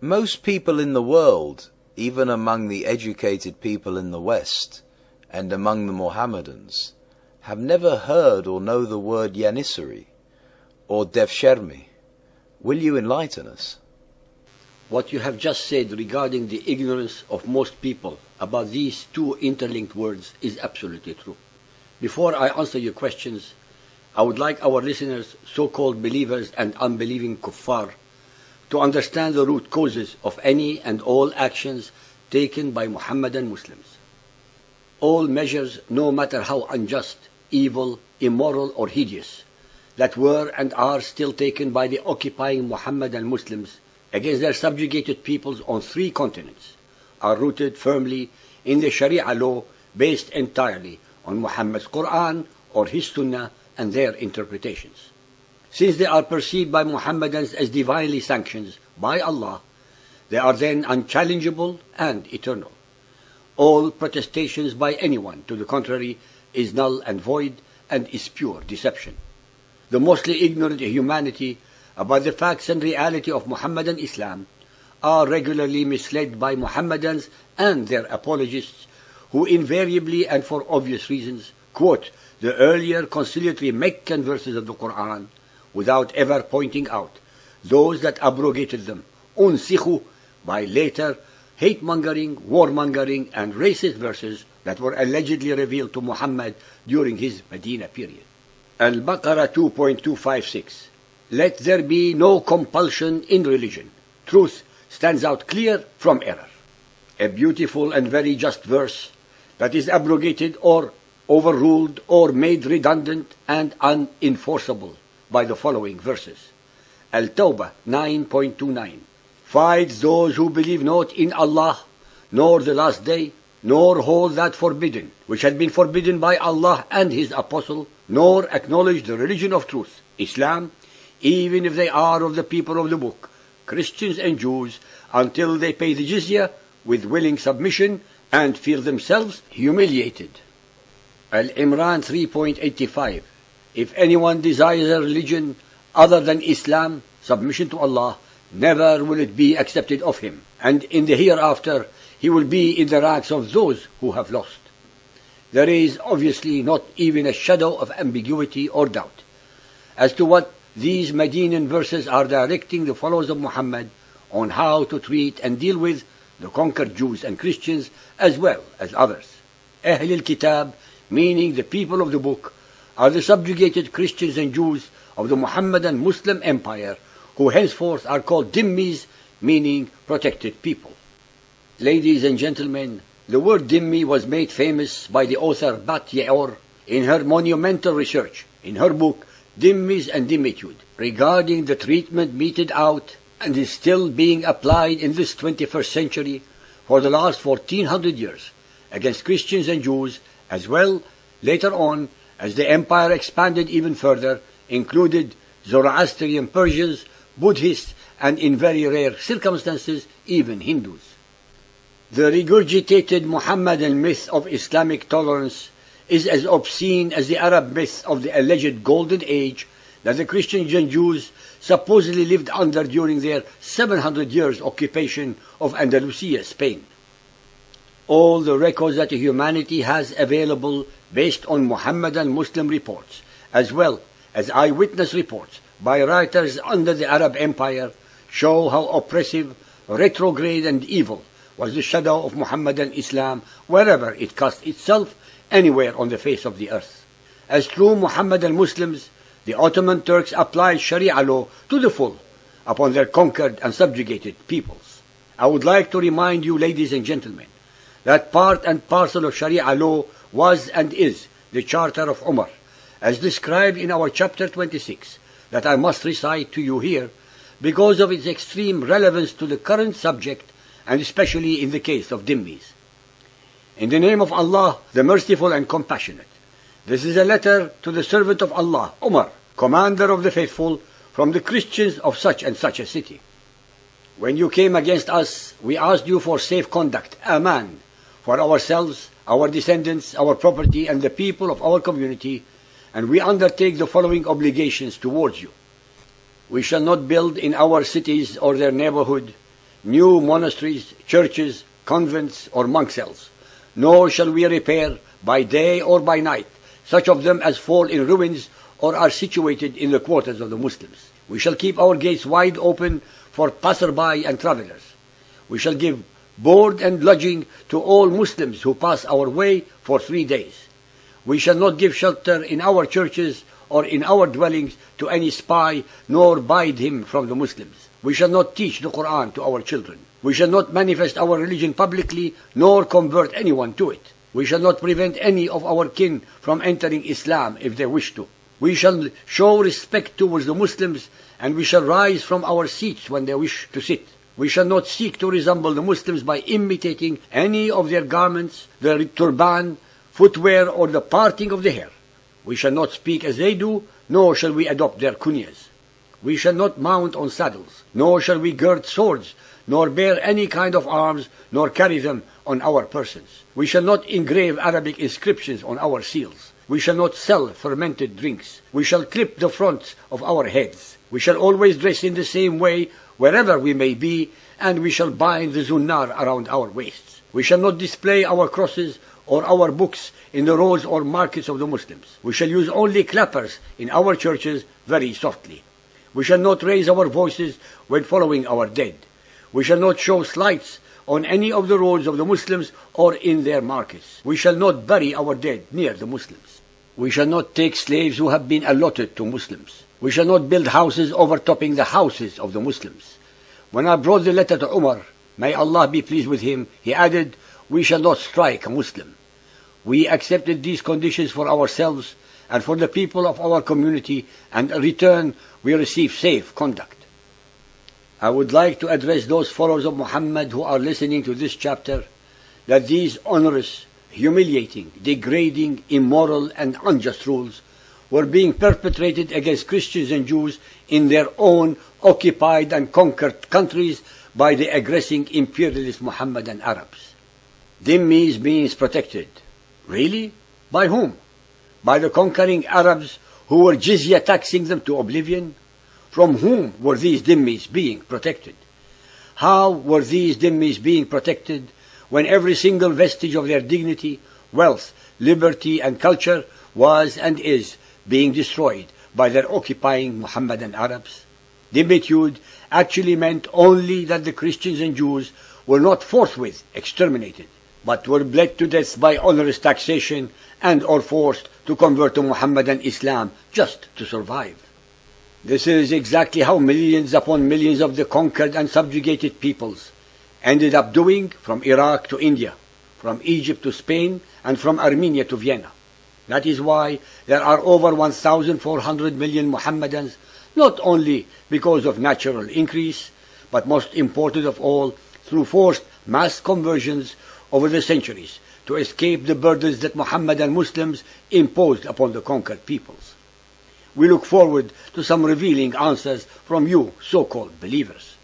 Most people in the world, even among the educated people in the West and among the Mohammedans, have never heard or know the word Janissary or Devshermi. Will you enlighten us? What you have just said regarding the ignorance of most people about these two interlinked words is absolutely true. Before I answer your questions, I would like our listeners, so-called believers and unbelieving kuffar, to understand the root causes of any and all actions taken by Muhammadan Muslims. All measures, no matter how unjust, evil, immoral or hideous, that were and are still taken by the occupying Muhammadan Muslims against their subjugated peoples on 3 continents, are rooted firmly in the Sharia law based entirely on Muhammad's Quran or his Sunnah and their interpretations. Since they are perceived by Muhammadans as divinely sanctioned by Allah, they are then unchallengeable and eternal. All protestations by anyone to the contrary is null and void and is pure deception. The mostly ignorant humanity about the facts and reality of Muhammadan Islam are regularly misled by Muhammadans and their apologists, who invariably and for obvious reasons quote the earlier conciliatory Meccan verses of the Quran without ever pointing out those that abrogated them, unsikhu, by later hate-mongering, warmongering and racist verses that were allegedly revealed to Muhammad during his Medina period. Al-Baqarah 2.256. Let there be no compulsion in religion. Truth stands out clear from error. A beautiful and very just verse that is abrogated or overruled or made redundant and unenforceable by the following verses. Al-Tawbah 9.29. Fight those who believe not in Allah, nor the last day, nor hold that forbidden, which had been forbidden by Allah and His Apostle, nor acknowledge the religion of truth, Islam, even if they are of the people of the book, Christians and Jews, until they pay the jizya with willing submission and feel themselves humiliated. Al-Imran 3.85. If anyone desires a religion other than Islam, submission to Allah, never will it be accepted of him, and in the hereafter he will be in the ranks of those who have lost. There is obviously not even a shadow of ambiguity or doubt as to what these Medinan verses are directing the followers of Muhammad on how to treat and deal with the conquered Jews and Christians as well as others. Ahl al-Kitab, meaning the people of the book, are the subjugated Christians and Jews of the Muhammadan Muslim Empire, who henceforth are called dhimmis, meaning protected people. Ladies and gentlemen, the word dhimmi was made famous by the author Bat Ye'or in her monumental research, in her book Dhimmis and Dhimmitude, regarding the treatment meted out and is still being applied in this 21st century for the last 1400 years against Christians and Jews, as well later on as the empire expanded even further, included Zoroastrian Persians, Buddhists, and in very rare circumstances, even Hindus. The regurgitated Muhammadan myth of Islamic tolerance is as obscene as the Arab myth of the alleged golden age that the Christians and Jews supposedly lived under during their 700 years occupation of Andalusia, Spain. All the records that humanity has available based on Muhammadan Muslim reports, as well as eyewitness reports by writers under the Arab Empire, show how oppressive, retrograde and evil was the shadow of Muhammadan Islam wherever it cast itself, anywhere on the face of the earth. As true Muhammadan Muslims, the Ottoman Turks applied Sharia law to the full upon their conquered and subjugated peoples. I would like to remind you, ladies and gentlemen, that part and parcel of Sharia law was and is the Charter of Umar, as described in our chapter 26, that I must recite to you here because of its extreme relevance to the current subject and especially in the case of dhimmis. In the name of Allah, the Merciful and Compassionate, this is a letter to the servant of Allah, Umar, commander of the faithful, from the Christians of such and such a city. When you came against us, we asked you for safe conduct, aman, for ourselves, our descendants, our property, and the people of our community, and we undertake the following obligations towards you. We shall not build in our cities or their neighborhood, new monasteries, churches, convents, or monk cells, nor shall we repair by day or by night such of them as fall in ruins or are situated in the quarters of the Muslims. We shall keep our gates wide open for passerby and travelers. We shall give board and lodging to all Muslims who pass our way for 3 days. We shall not give shelter in our churches or in our dwellings to any spy, nor bide him from the Muslims. We shall not teach the Quran to our children. We shall not manifest our religion publicly, nor convert anyone to it. We shall not prevent any of our kin from entering Islam if they wish to. We shall show respect towards the Muslims, and we shall rise from our seats when they wish to sit. We shall not seek to resemble the Muslims by imitating any of their garments, their turban, footwear, or the parting of the hair. We shall not speak as they do, nor shall we adopt their kunyas. We shall not mount on saddles, nor shall we gird swords, nor bear any kind of arms, nor carry them on our persons. We shall not engrave Arabic inscriptions on our seals. We shall not sell fermented drinks. We shall clip the fronts of our heads. We shall always dress in the same way wherever we may be, and we shall bind the zunnar around our waists. We shall not display our crosses or our books in the roads or markets of the Muslims. We shall use only clappers in our churches very softly. We shall not raise our voices when following our dead. We shall not show slights on any of the roads of the Muslims or in their markets. We shall not bury our dead near the Muslims. We shall not take slaves who have been allotted to Muslims. We shall not build houses overtopping the houses of the Muslims. When I brought the letter to Umar, may Allah be pleased with him, he added, we shall not strike a Muslim. We accepted these conditions for ourselves and for the people of our community, and in return we receive safe conduct. I would like to address those followers of Muhammad who are listening to this chapter that these onerous, humiliating, degrading, immoral and unjust rules were being perpetrated against Christians and Jews in their own occupied and conquered countries by the aggressing imperialist Mohammedan Arabs. Dhimmis means protected. Really? By whom? By the conquering Arabs who were jizya taxing them to oblivion? From whom were these dhimmis being protected? How were these dhimmis being protected when every single vestige of their dignity, wealth, liberty and culture was and is being destroyed by their occupying Mohammedan Arabs? Dhimmitude actually meant only that the Christians and Jews were not forthwith exterminated, but were bled to death by onerous taxation and or forced to convert to Mohammedan Islam just to survive. This is exactly how millions upon millions of the conquered and subjugated peoples ended up doing from Iraq to India, from Egypt to Spain, and from Armenia to Vienna. That is why there are over 1,400 million Mohammedans, not only because of natural increase, but most important of all, through forced mass conversions over the centuries to escape the burdens that Mohammedan Muslims imposed upon the conquered peoples. We look forward to some revealing answers from you so-called believers.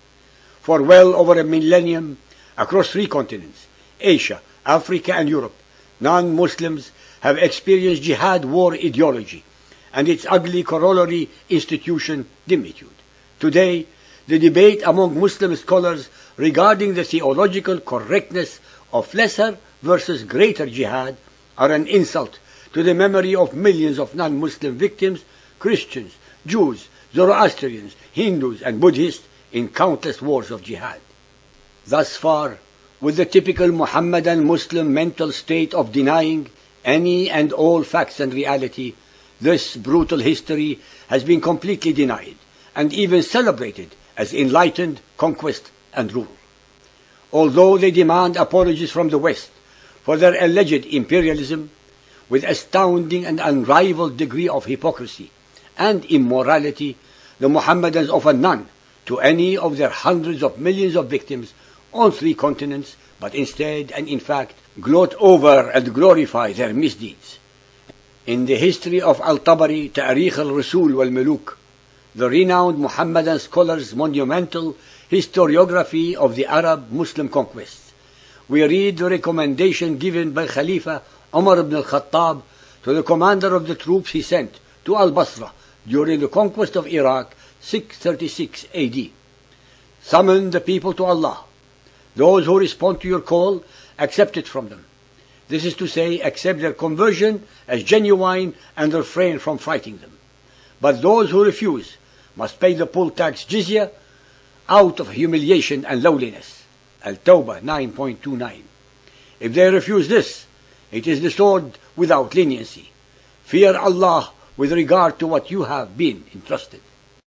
For well over a millennium, across 3 continents, Asia, Africa and Europe, non-Muslims have experienced jihad war ideology and its ugly corollary institution, dhimmitude. Today, the debate among Muslim scholars regarding the theological correctness of lesser versus greater jihad are an insult to the memory of millions of non-Muslim victims, Christians, Jews, Zoroastrians, Hindus and Buddhists in countless wars of jihad. Thus far, with the typical Mohammedan Muslim mental state of denying any and all facts and reality, this brutal history has been completely denied and even celebrated as enlightened conquest and rule. Although they demand apologies from the West for their alleged imperialism, with astounding and unrivaled degree of hypocrisy and immorality, the Mohammedans offer none to any of their hundreds of millions of victims on 3 continents, but instead and in fact gloat over and glorify their misdeeds. In the history of Al-Tabari, Ta'rikh al-Rasul wal-Muluk, the renowned Mohammedan scholar's monumental historiography of the Arab-Muslim conquests, we read the recommendation given by Khalifa Umar ibn al-Khattab to the commander of the troops he sent to Al-Basra during the conquest of Iraq, 636 AD. Summon the people to Allah Those who respond to your call, accept it from them. This is to say, accept their conversion as genuine and refrain from fighting them. But those who refuse must pay the poll tax jizya out of humiliation and lowliness. Al-Tawbah 9.29. If they refuse this, it is the sword without leniency. Fear Allah with regard to what you have been entrusted.